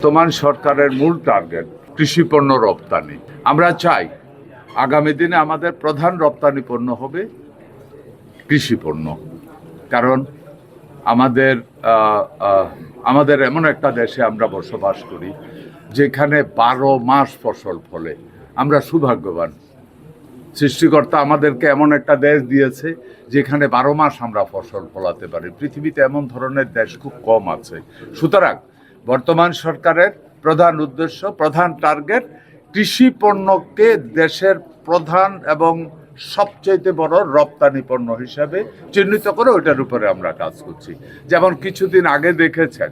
বর্তমান সরকারের মূল টার্গেট কৃষি পণ্য রপ্তানি। আমরা চাই আগামী দিনে আমাদের প্রধান রপ্তানি পণ্য হবে কৃষি পণ্য। কারণ আমাদের এমন একটা দেশে আমরা বসবাস করি যেখানে 12 মাস ফসল ফলে। আমরা সৌভাগ্যবান, সৃষ্টিকর্তা আমাদেরকে এমন একটা দেশ দিয়েছে যেখানে 12 মাস আমরা ফসল ফলাতে পারি। পৃথিবীতে এমন ধরনের দেশ খুব কম আছে। সুতরাং বর্তমান সরকারের প্রধান উদ্দেশ্য, প্রধান টার্গেট কৃষি পণ্যকে দেশের প্রধান এবং সবচেয়ে বড় রপ্তানি পণ্য হিসাবে চিহ্নিত করে ওইটার উপরে আমরা কাজ করছি। যেমন কিছুদিন আগে দেখেছেন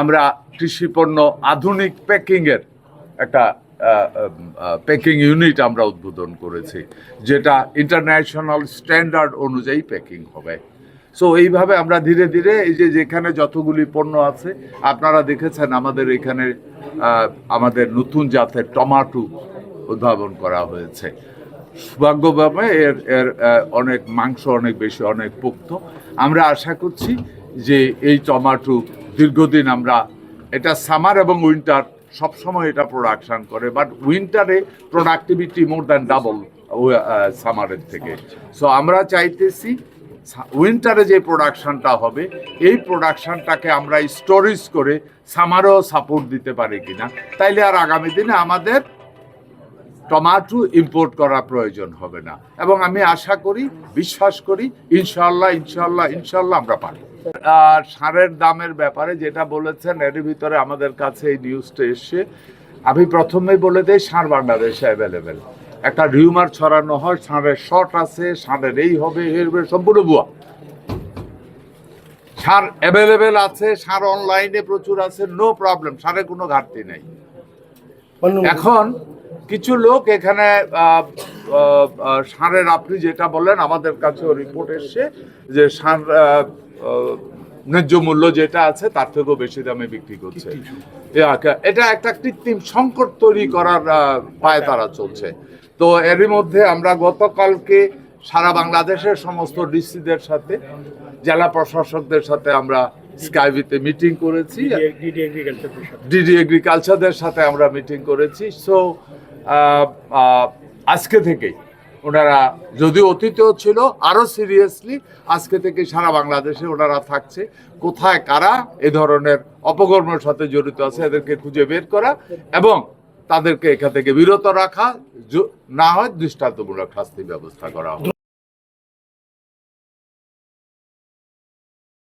আমরা কৃষি পণ্য আধুনিক প্যাকিংয়ের একটা প্যাকিং ইউনিট আমরা উদ্বোধন করেছি, যেটা ইন্টারন্যাশনাল স্ট্যান্ডার্ড অনুযায়ী প্যাকিং হবে। সো এইভাবে আমরা ধীরে ধীরে এই যেখানে যতগুলি পণ্য আছে আপনারা দেখেছেন আমাদের এখানে আমাদের নতুন জাতের টমেটো উদ্ভাবন করা হয়েছে। সৌভাগ্যভাবে এর অনেক মাংস অনেক বেশি, অনেক পোক্ত। আমরা আশা করছি যে এই টমেটো দীর্ঘদিন আমরা এটা সামার এবং উইন্টার সবসময় এটা প্রোডাকশান করে, বাট উইন্টারে প্রোডাক্টিভিটি মোর দ্যান ডাবল সামারের থেকে। সো আমরা চাইতেছি উইন্টারে যে প্রোডাকশানটা হবে এই প্রোডাকশানটাকে আমরা স্টোরেজ করে সামারেও সাপোর্ট দিতে পারি কিনা, তাইলে আর আগামী দিনে আমাদের টমেটো ইম্পোর্ট করার প্রয়োজন হবে না। এবং আমি আশা করি, বিশ্বাস করি ইনশাল্লাহ আমরা পারি। আর সারের দামের ব্যাপারে যেটা বলেছেন এর ভিতরে আমাদের কাছে এই নিউজটা এসছে। আমি প্রথমেই বলে দিই, সার বাংলাদেশে অ্যাভেলেবেল। একটা রিউমার ছড়ানো হয় সারের শর্ট আছে, সারের এই হবে সম্পূর্ণ ভুয়া। সার অ্যাভেলেবেল আছে, সার অনলাইনে প্রচুর আছে, নো প্রবলেম, সারের কোনো ঘাটতি নেই। এখন কিছু লোক এখানে সারের, আপনি যেটা বললেন আমাদের কাছেও রিপোর্ট এসছে যে সার ন্যায্য মূল্য যেটা আছে তার থেকেও বেশি দামে বিক্রি করছে। এটা একটা কৃত্রিম সংকট তৈরি করার পায়ে তারা চলছে। তো এরই মধ্যে আমরা গতকালকে সারা বাংলাদেশের সমস্ত ডিসিদের সাথে, জেলা প্রশাসকদের সাথে আমরা স্কাইভিতে মিটিং করেছি, ডিডি এগ্রিকালচারদের সাথে আমরা মিটিং করেছি। সো আজকে থেকেই ওনারা, যদিও অতীতেও ছিল, আরও সিরিয়াসলি আজকে থেকে সারা বাংলাদেশে ওনারা থাকছে। কোথায় কারা এ ধরনের অপকর্মের সাথে জড়িত আছে এদেরকে খুঁজে বের করা এবং তাদেরকে এখান থেকে বিরত রাখা, না হয় দৃষ্টান্তমূলক শাস্তি ব্যবস্থা করা হবে।